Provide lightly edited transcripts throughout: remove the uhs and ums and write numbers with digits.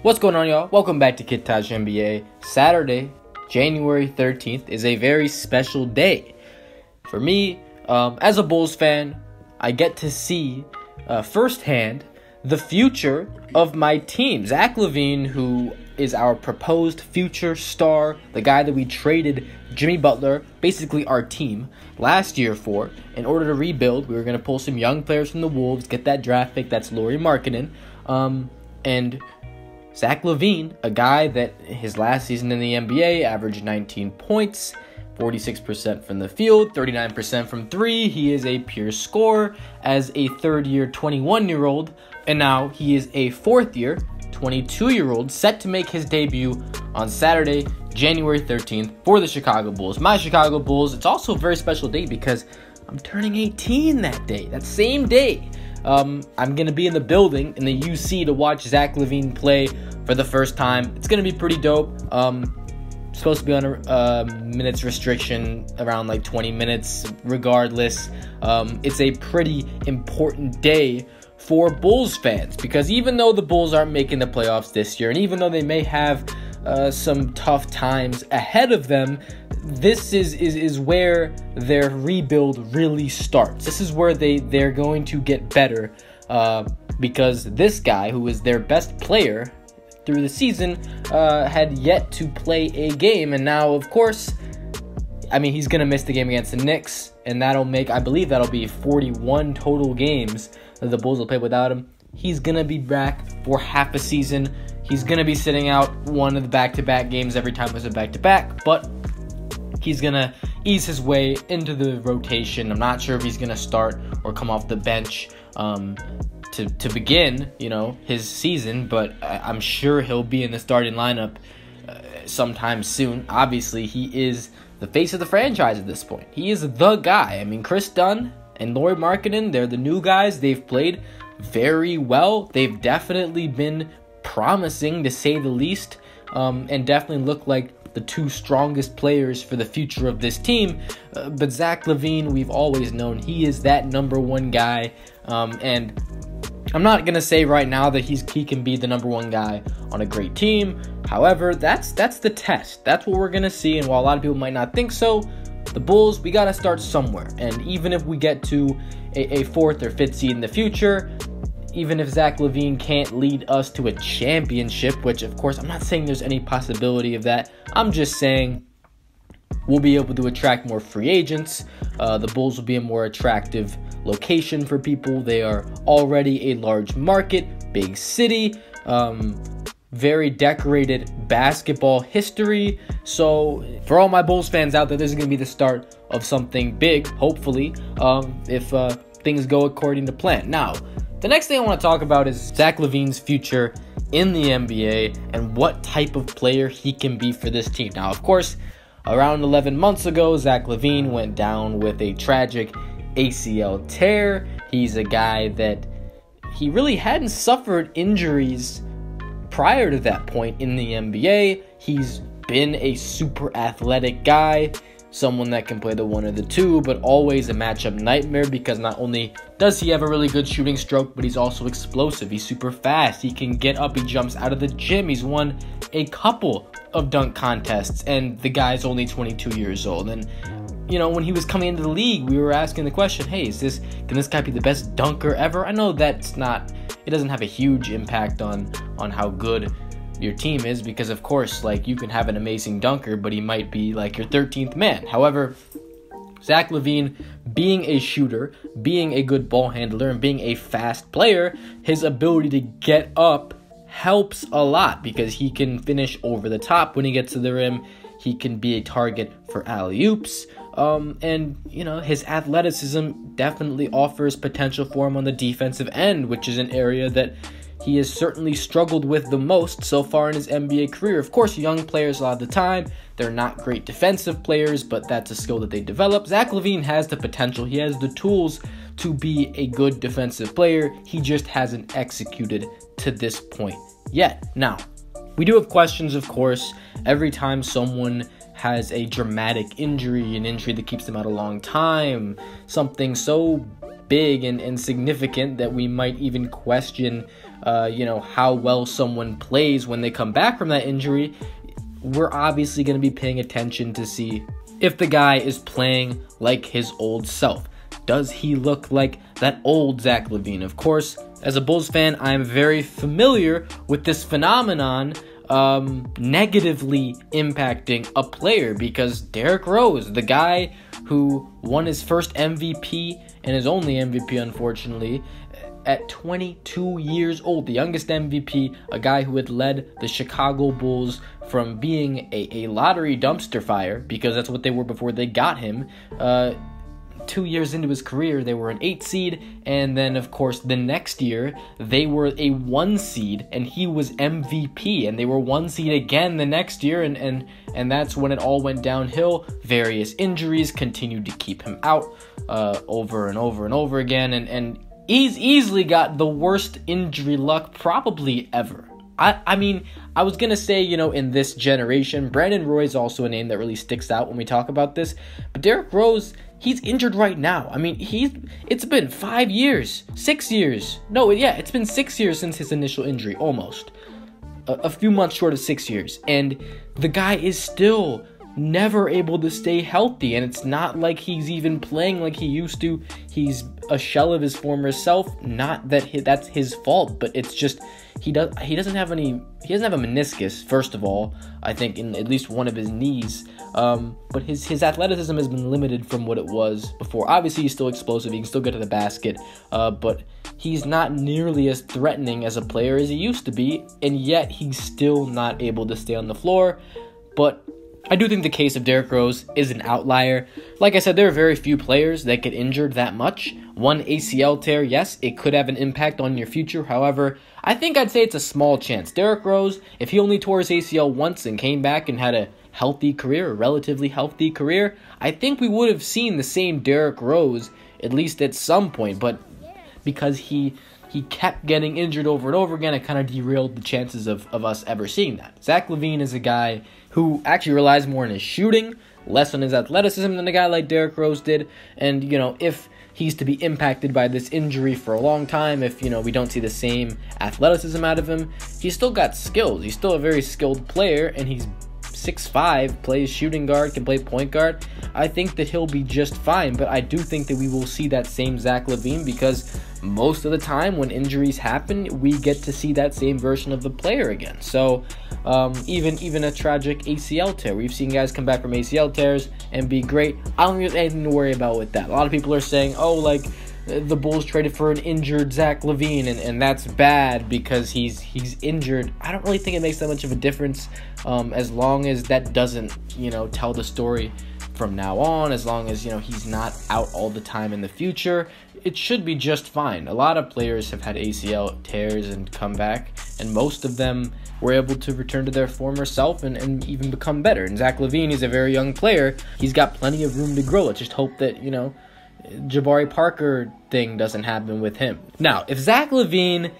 What's going on, y'all? Welcome back to Kitaj NBA. Saturday, January 13th is a very special day. For me, as a Bulls fan, I get to see firsthand the future of my team. Zach Lavine, who is our proposed future star, the guy that we traded Jimmy Butler, basically our team, last year for. In order to rebuild, we were going to pull some young players from the Wolves, get that draft pick, that's Lauri Markkanen, and Zach Lavine, a guy that his last season in the NBA averaged 19 points, 46% from the field, 39% from three. He is a pure scorer as a third-year 21-year-old, and now he is a fourth-year 22-year-old set to make his debut on Saturday, January 13th for the Chicago Bulls. My Chicago Bulls. It's also a very special day because I'm turning 18 that day, that same day. I'm going to be in the building in the UC to watch Zach Lavine play for the first time. It's going to be pretty dope. Supposed to be on a minutes restriction, around like 20 minutes regardless. It's a pretty important day for Bulls fans because even though the Bulls aren't making the playoffs this year, and even though they may have some tough times ahead of them, this is where their rebuild really starts. This is where they're going to get better because this guy, who is their best player through the season, had yet to play a game. And now, of course, I mean, he's going to miss the game against the Knicks, and I believe that'll be 41 total games that the Bulls will play without him. He's going to be back for half a season. He's going to be sitting out one of the back-to-back games every time there's a back-to-back, but he's going to ease his way into the rotation. I'm not sure if he's going to start or come off the bench to begin, his season, but I'm sure he'll be in the starting lineup sometime soon. Obviously, he is the face of the franchise at this point. He is the guy. I mean, Chris Dunn and Lauri Markkanen, they're the new guys. They've played very well. They've definitely been promising, to say the least, and definitely look like the two strongest players for the future of this team. But Zach Lavine, we've always known he is that number one guy, and I'm not going to say right now that he can be the number one guy on a great team. However, that's the test. That's what we're going to see, and while a lot of people might not think so, the Bulls, we got to start somewhere. And even if we get to a fourth or fifth seed in the future, even if Zach Lavine can't lead us to a championship, which, of course, I'm not saying there's any possibility of that. I'm just saying we'll be able to attract more free agents. The Bulls will be a more attractive location for people. They are already a large market, big city, very decorated basketball history. So for all my Bulls fans out there, this is going to be the start of something big, hopefully, if things go according to plan. Now, the next thing I want to talk about is Zach Lavine's future in the NBA and what type of player he can be for this team. Now, of course, around 11 months ago, Zach Lavine went down with a tragic ACL tear. He's a guy that he really hadn't suffered injuries prior to that point in the NBA. He's been a super athletic guy, someone that can play the one or the two, but always a matchup nightmare because not only does he have a really good shooting stroke, but he's also explosive. He's super fast. He can get up. He jumps out of the gym. He's won a couple of dunk contests, and the guy's only 22 years old. And when he was coming into the league, we were asking the question, hey, can this guy be the best dunker ever? I know it doesn't have a huge impact on how good your team is because, of course, you can have an amazing dunker, but he might be like your 13th man. However, Zach Lavine, being a shooter, being a good ball handler, and being a fast player, his ability to get up helps a lot because he can finish over the top when he gets to the rim. He can be a target for alley-oops. And his athleticism definitely offers potential for him on the defensive end, which is an area that he has certainly struggled with the most so far in his NBA career. Of course, young players a lot of the time, they're not great defensive players, but that's a skill that they develop. Zach Lavine has the potential. He has the tools to be a good defensive player. He just hasn't executed to this point yet. Now, we do have questions, of course, every time someone has a dramatic injury, an injury that keeps them out a long time, something so big and significant that we might even question how well someone plays when they come back from that injury, we're obviously going to be paying attention to see if the guy is playing like his old self. Does he look like that old Zach Lavine? Of course, as a Bulls fan, I'm very familiar with this phenomenon negatively impacting a player, because Derrick Rose, the guy who won his first MVP and his only MVP, unfortunately, at 22 years old, the youngest MVP, a guy who had led the Chicago Bulls from being a lottery dumpster fire, because that's what they were before they got him. 2 years into his career, they were an 8 seed, and then, of course, the next year, they were a 1 seed, and he was MVP, and they were 1 seed again the next year, and that's when it all went downhill. Various injuries continued to keep him out over and over and over again, and he's easily got the worst injury luck probably ever. I mean, I was going to say, in this generation, Brandon Roy is also a name that really sticks out when we talk about this. But Derrick Rose, he's injured right now. I mean, it's been 5 years, 6 years. No, yeah, it's been 6 years since his initial injury, almost. A few months short of 6 years. And the guy is still never able to stay healthy, and it's not like he's even playing like he used to. He's a shell of his former self. Not that that's his fault, but it's just he doesn't have a meniscus, first of all, I think, in at least one of his knees, but his athleticism has been limited from what it was before. Obviously, he's still explosive, he can still get to the basket, but he's not nearly as threatening as a player as he used to be, and yet he's still not able to stay on the floor. But I do think the case of Derrick Rose is an outlier. Like I said, there are very few players that get injured that much. One ACL tear, yes, it could have an impact on your future. However, I think I'd say it's a small chance. Derrick Rose, if he only tore his ACL once and came back and had a healthy career, a relatively healthy career, I think we would have seen the same Derrick Rose, at least at some point. But because he kept getting injured over and over again, it kind of derailed the chances of us ever seeing that. Zach Lavine is a guy who actually relies more on his shooting, less on his athleticism than a guy like Derrick Rose did. And, if he's to be impacted by this injury for a long time, if, we don't see the same athleticism out of him, he's still got skills. He's still a very skilled player, and he's 6'5", plays shooting guard, can play point guard. I think that he'll be just fine, but I do think that we will see that same Zach Lavine, because most of the time when injuries happen, we get to see that same version of the player again. So even a tragic ACL tear, we've seen guys come back from ACL tears and be great. I don't think there's anything to worry about with that. A lot of people are saying, the Bulls traded for an injured Zach Lavine, and that's bad because he's injured. I don't really think it makes that much of a difference, as long as that doesn't, tell the story from now on, as long as, he's not out all the time in the future. It should be just fine. A lot of players have had ACL tears and come back, and most of them were able to return to their former self and even become better. And Zach Lavine is a very young player. He's got plenty of room to grow. Let's just hope that, Jabari Parker thing doesn't happen with him. Now, if Zach Lavine,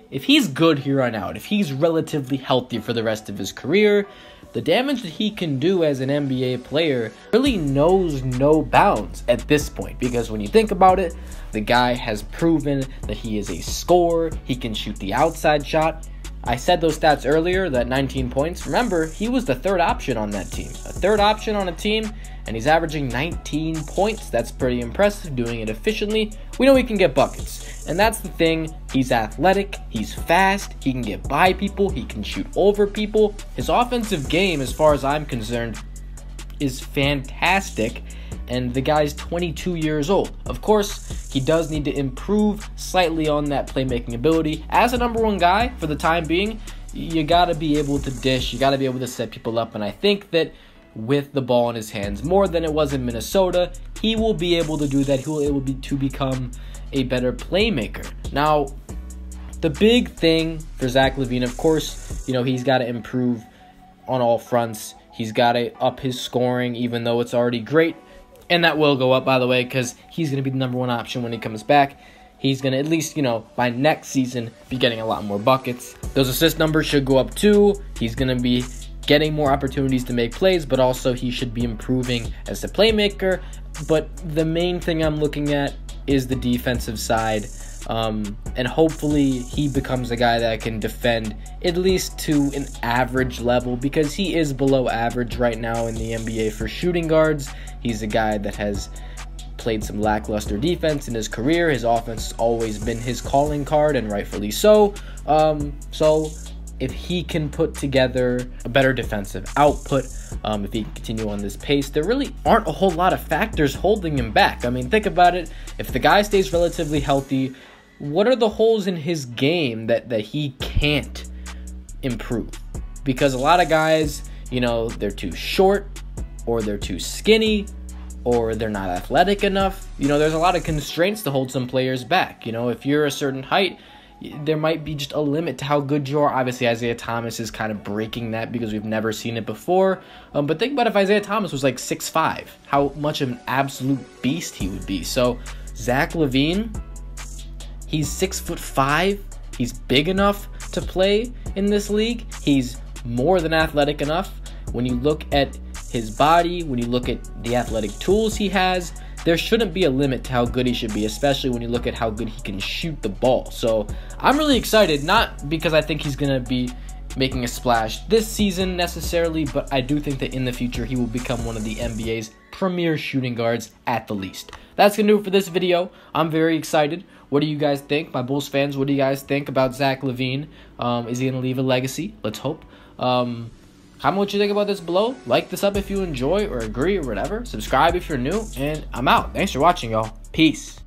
if he's good here on out, if he's relatively healthy for the rest of his career, the damage that he can do as an NBA player really knows no bounds at this point. Because when you think about it, the guy has proven that he is a scorer. He can shoot the outside shot. I said those stats earlier, that 19 points. Remember, he was the third option on that team. A third option on a team, and he's averaging 19 points. That's pretty impressive, doing it efficiently. We know he can get buckets. And that's the thing. He's athletic. He's fast. He can get by people. He can shoot over people. His offensive game, as far as I'm concerned, is fantastic. And the guy's 22 years old. Of course, he does need to improve slightly on that playmaking ability. As a number one guy, for the time being, you got to be able to dish. You got to be able to set people up. And I think that with the ball in his hands, more than it was in Minnesota, he will be able to do that. He will be able to become a better playmaker. Now, the big thing for Zach Lavine, of course, he's got to improve on all fronts. He's got to up his scoring, even though it's already great. And that will go up, by the way, because he's going to be the number one option when he comes back. He's going to, at least, by next season, be getting a lot more buckets. Those assist numbers should go up too. He's going to be getting more opportunities to make plays, but also he should be improving as a playmaker. But the main thing I'm looking at is the defensive side. And hopefully he becomes a guy that can defend at least to an average level, because he is below average right now in the NBA for shooting guards. He's a guy that has played some lackluster defense in his career. His offense has always been his calling card, and rightfully so. So if he can put together a better defensive output, if he can continue on this pace, there really aren't a whole lot of factors holding him back. I mean, think about it. If the guy stays relatively healthy, what are the holes in his game that he can't improve? Because a lot of guys, you know, they're too short, or they're too skinny, or they're not athletic enough. You know, there's a lot of constraints to hold some players back. You know, if you're a certain height, there might be just a limit to how good you are. Obviously, Isaiah Thomas is kind of breaking that because we've never seen it before. But think about if Isaiah Thomas was like 6'5", how much of an absolute beast he would be. So Zach LaVine, he's 6'5". He's big enough to play in this league. He's more than athletic enough. When you look at his body, when you look at the athletic tools he has, there shouldn't be a limit to how good he should be, especially when you look at how good he can shoot the ball. So I'm really excited, not because I think he's going to be making a splash this season necessarily, but I do think that in the future he will become one of the NBA's premier shooting guards at the least. That's going to do it for this video. I'm very excited. What do you guys think? My Bulls fans, what do you guys think about Zach LaVine? Is he going to leave a legacy? Let's hope. Comment what you think about this below. Like this up if you enjoy or agree or whatever. Subscribe if you're new. And I'm out. Thanks for watching, y'all. Peace.